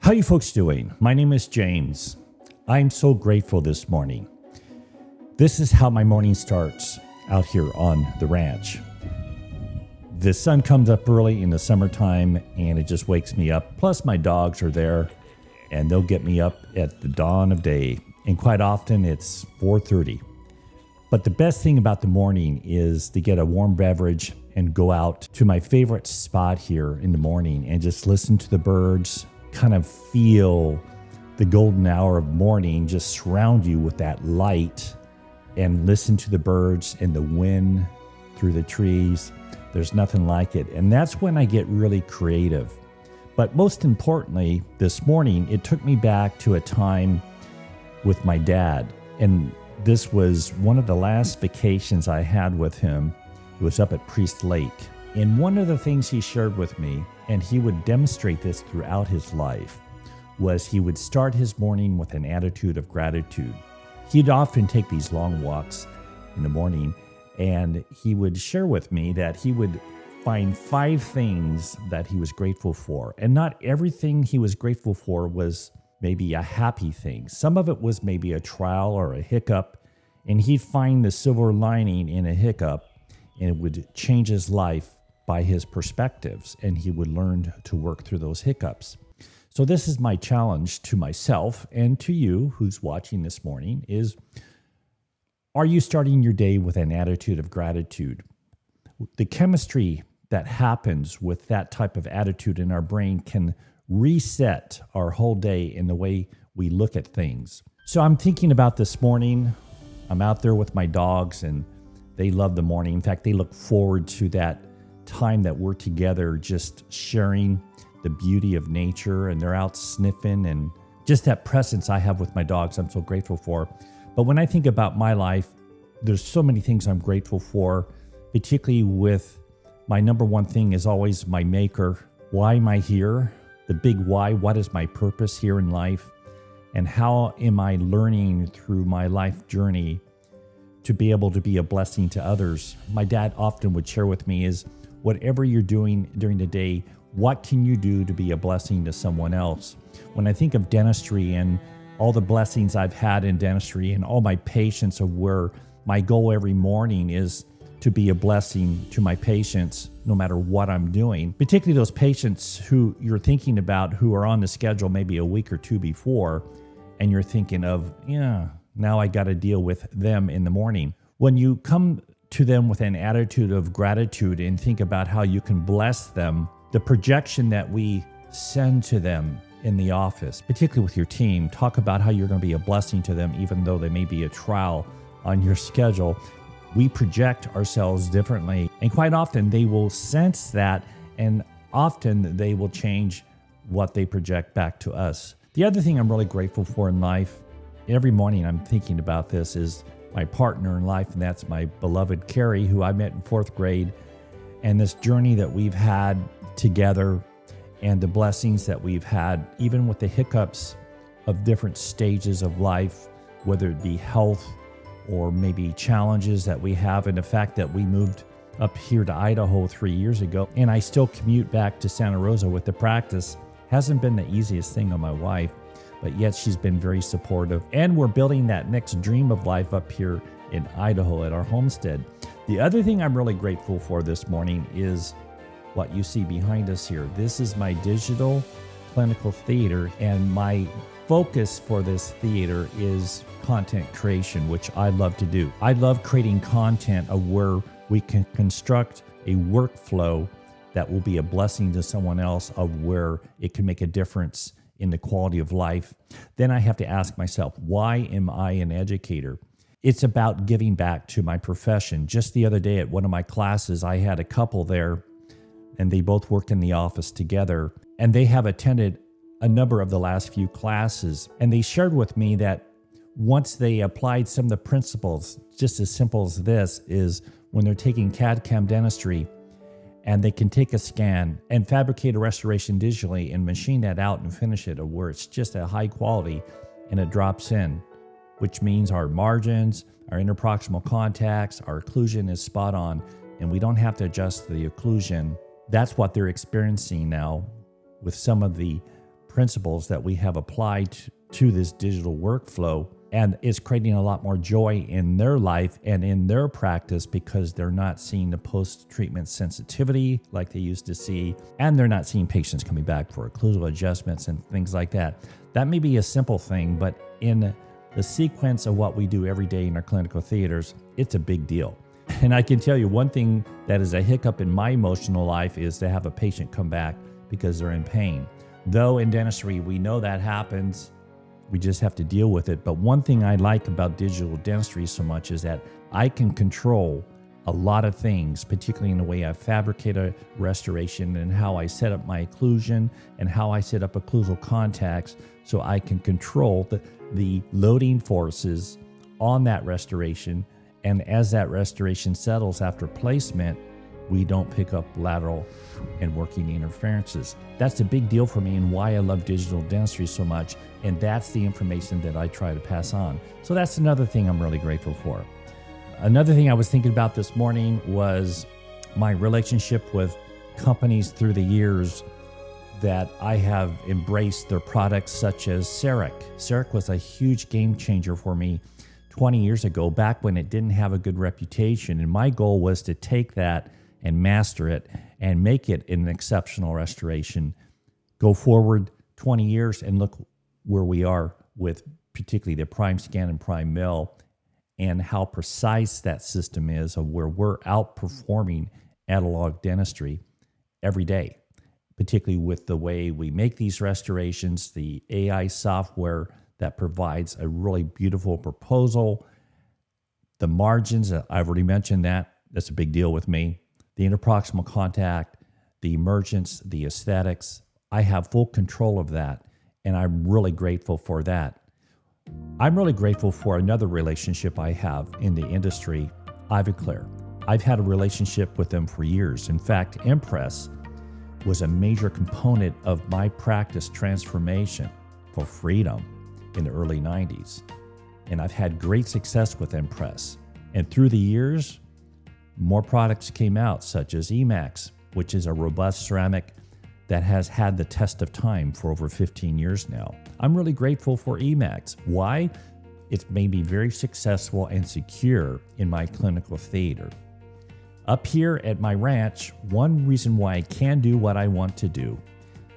How you folks doing? My name is James. I'm so grateful this morning. This is how my morning starts out here on the ranch. The sun comes up early in the summertime and it just wakes me up. Plus my dogs are there and they'll get me up at the dawn of day. And quite often it's 4:30. But the best thing about the morning is to get a warm beverage and go out to my favorite spot here in the morning and just listen to the birds, kind of feel the golden hour of morning just surround you with that light, and listen to the birds and the wind through the trees. There's nothing like it. And that's when I get really creative. But most importantly, this morning, it took me back to a time with my dad. And this was one of the last vacations I had with him. It was up at Priest Lake. And one of the things he shared with me, and he would demonstrate this throughout his life, was he would start his morning with an attitude of gratitude. He'd often take these long walks in the morning, and he would share with me that he would find 5 things that he was grateful for. And not everything he was grateful for was maybe a happy thing. Some of it was maybe a trial or a hiccup, and he'd find the silver lining in a hiccup, and it would change his life by his perspectives, and he would learn to work through those hiccups. So this is my challenge to myself and to you who's watching this morning is, are you starting your day with an attitude of gratitude? The chemistry that happens with that type of attitude in our brain can reset our whole day in the way we look at things. So I'm thinking about this morning. I'm out there with my dogs and they love the morning. In fact, they look forward to that time that we're together just sharing the beauty of nature, and they're out sniffing, and just that presence I have with my dogs I'm so grateful for. But when I think about my life, there's so many things I'm grateful for, particularly with my number one thing is always my maker. Why am I here? The big why. What is my purpose here in life? And how am I learning through my life journey to be able to be a blessing to others? My dad often would share with me is, whatever you're doing during the day, what can you do to be a blessing to someone else? When I think of dentistry and all the blessings I've had in dentistry and all my patients, of where my goal every morning is to be a blessing to my patients no matter what I'm doing, particularly those patients who you're thinking about who are on the schedule maybe a week or two before, and you're thinking of, now I got to deal with them in the morning. When you come to them with an attitude of gratitude and think about how you can bless them, the projection that we send to them in the office, particularly with your team, talk about how you're going to be a blessing to them, even though they may be a trial on your schedule. We project ourselves differently, and quite often they will sense that, and often they will change what they project back to us. The other thing I'm really grateful for in life, every morning I'm thinking about this, is my partner in life, and that's my beloved Carrie, who I met in 4th grade, and this journey that we've had together and the blessings that we've had, even with the hiccups of different stages of life, whether it be health or maybe challenges that we have, and the fact that we moved up here to Idaho 3 years ago, and I still commute back to Santa Rosa with the practice, hasn't been the easiest thing on my wife, but yet she's been very supportive. And we're building that next dream of life up here in Idaho at our homestead. The other thing I'm really grateful for this morning is what you see behind us here. This is my digital clinical theater, and my focus for this theater is content creation, which I love to do. I love creating content of where we can construct a workflow that will be a blessing to someone else, of where it can make a difference in the quality of life. Then I have to ask myself, why am I an educator? It's about giving back to my profession. Just the other day at one of my classes, I had a couple there, and they both work in the office together, and they have attended a number of the last few classes. And they shared with me that once they applied some of the principles, just as simple as this, is when they're taking CAD/CAM dentistry, and they can take a scan and fabricate a restoration digitally and machine that out and finish it, where it's just a high quality and it drops in, which means our margins, our interproximal contacts, our occlusion is spot on, and we don't have to adjust the occlusion. That's what they're experiencing now with some of the principles that we have applied to this digital workflow, and it's creating a lot more joy in their life and in their practice because they're not seeing the post-treatment sensitivity like they used to see, and they're not seeing patients coming back for occlusal adjustments and things like that. That may be a simple thing, but in the sequence of what we do every day in our clinical theaters, it's a big deal. And I can tell you one thing that is a hiccup in my emotional life is to have a patient come back because they're in pain. Though in dentistry, we know that happens. We just have to deal with it. But one thing I like about digital dentistry so much is that I can control a lot of things, particularly in the way I fabricate a restoration and how I set up my occlusion and how I set up occlusal contacts, so I can control the loading forces on that restoration. And as that restoration settles after placement, we don't pick up lateral and working interferences. That's a big deal for me and why I love digital dentistry so much. And that's the information that I try to pass on. So that's another thing I'm really grateful for. Another thing I was thinking about this morning was my relationship with companies through the years that I have embraced their products, such as CEREC. CEREC was a huge game changer for me 20 years ago, back when it didn't have a good reputation. And my goal was to take that and master it and make it an exceptional restoration. Go forward 20 years and look where we are with particularly the prime scan and prime mill, and how precise that system is, of where we're outperforming analog dentistry every day, particularly with the way we make these restorations, the AI software that provides a really beautiful proposal. The margins, I've already mentioned that. That's a big deal with me. The interproximal contact, the emergence, the aesthetics. I have full control of that, and I'm really grateful for that. I'm really grateful for another relationship I have in the industry, Ivoclar. I've had a relationship with them for years. In fact, Impress was a major component of my practice transformation for freedom in the early 90s. And I've had great success with Impress. And through the years, more products came out, such as Emax, which is a robust ceramic that has had the test of time for over 15 years now. I'm really grateful for Emax. Why? It's made me very successful and secure in my clinical theater. Up here at my ranch, one reason why I can do what I want to do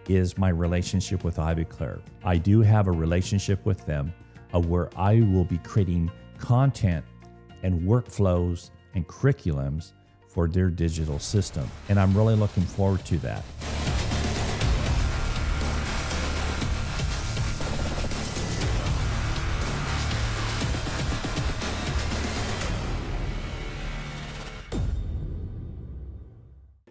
is my relationship with Ivoclar. I do have a relationship with them where I will be creating content and workflows and curriculums for their digital system. And I'm really looking forward to that.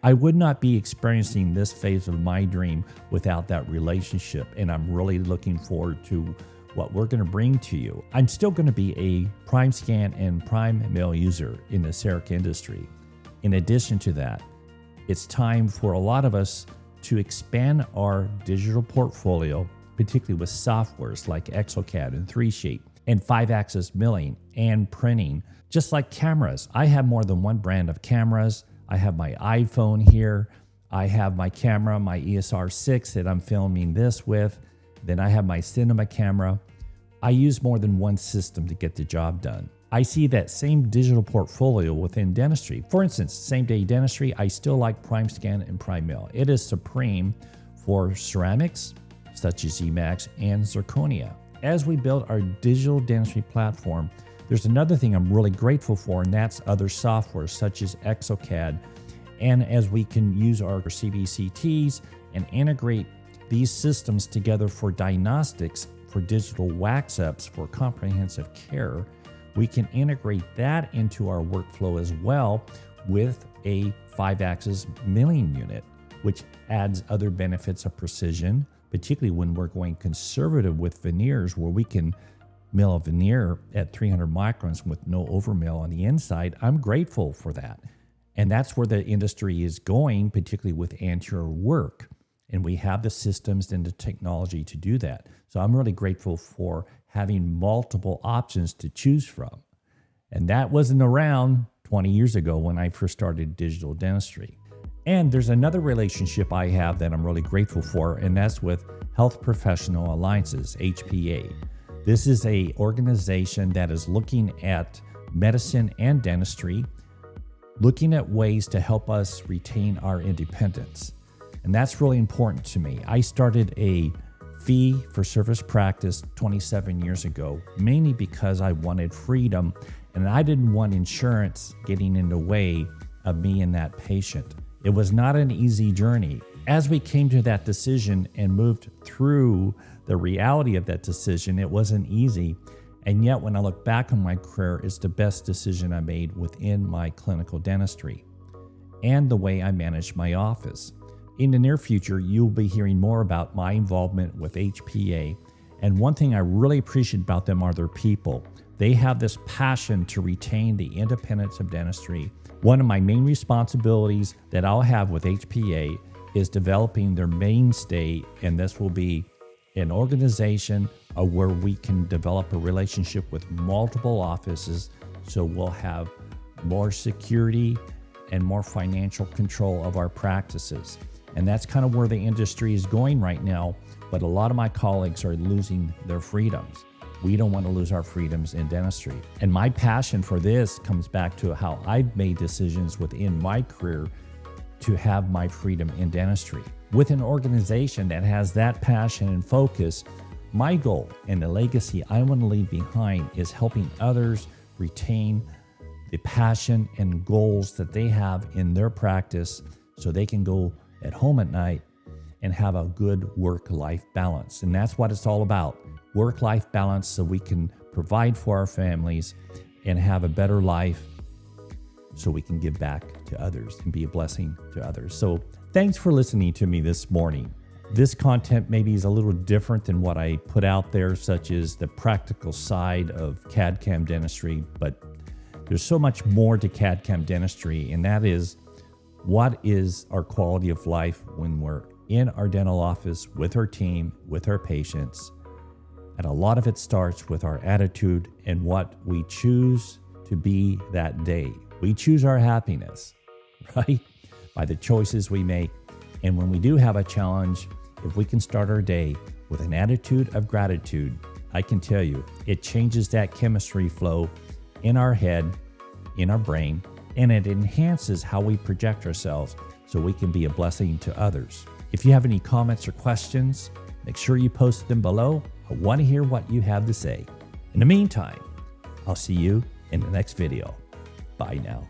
I would not be experiencing this phase of my dream without that relationship, and I'm really looking forward to what we're going to bring to you. I'm still going to be a prime scan and prime mill user in the CEREC industry. In addition to that, it's time for a lot of us to expand our digital portfolio, particularly with softwares like exocad and 3Sheet and 5-axis milling and printing. Just like cameras, I have more than one brand of cameras. I have my iPhone here. I have my camera, my ESR6 that I'm filming this with. Then I have my cinema camera. I use more than one system to get the job done. I see that same digital portfolio within dentistry. For instance, same day dentistry, I still like prime scan and prime mill. It is supreme for ceramics, such as Emax and zirconia. As we build our digital dentistry platform, there's another thing I'm really grateful for, and that's other software such as exocad. And as we can use our CBCTs and integrate these systems together for diagnostics, for digital wax-ups, for comprehensive care, we can integrate that into our workflow as well with a 5-axis milling unit, which adds other benefits of precision, particularly when we're going conservative with veneers, where we can mill a veneer at 300 microns with no overmill on the inside. I'm grateful for that. And that's where the industry is going, particularly with anterior work. And we have the systems and the technology to do that. So I'm really grateful for having multiple options to choose from. And that wasn't around 20 years ago when I first started digital dentistry. And there's another relationship I have that I'm really grateful for, and that's with Health Professional Alliances, HPA. This is an organization that is looking at medicine and dentistry, looking at ways to help us retain our independence. And that's really important to me. I started a fee for service practice 27 years ago, mainly because I wanted freedom and I didn't want insurance getting in the way of me and that patient. It was not an easy journey. As we came to that decision and moved through the reality of that decision, it wasn't easy. And yet, when I look back on my career, it's the best decision I made within my clinical dentistry and the way I manage my office. In the near future, you'll be hearing more about my involvement with HPA. And one thing I really appreciate about them are their people. They have this passion to retain the independence of dentistry. One of my main responsibilities that I'll have with HPA is developing their mainstay, and this will be an organization where we can develop a relationship with multiple offices, so we'll have more security and more financial control of our practices. And that's kind of where the industry is going right now, but a lot of my colleagues are losing their freedoms. We don't want to lose our freedoms in dentistry. And my passion for this comes back to how I've made decisions within my career to have my freedom in dentistry. With an organization that has that passion and focus, my goal and the legacy I want to leave behind is helping others retain the passion and goals that they have in their practice so they can go at home at night and have a good work-life balance. And that's what it's all about, work-life balance, so we can provide for our families and have a better life so we can give back to others and be a blessing to others. So thanks for listening to me this morning. This content maybe is a little different than what I put out there, such as the practical side of CAD/CAM dentistry, but there's so much more to CAD/CAM dentistry, and that is, what is our quality of life when we're in our dental office with our team, with our patients? And a lot of it starts with our attitude and what we choose to be that day. We choose our happiness, right? By the choices we make. And when we do have a challenge, if we can start our day with an attitude of gratitude, I can tell you, it changes that chemistry flow in our head, in our brain, and it enhances how we project ourselves so we can be a blessing to others. If you have any comments or questions, make sure you post them below. I want to hear what you have to say. In the meantime, I'll see you in the next video. Bye now.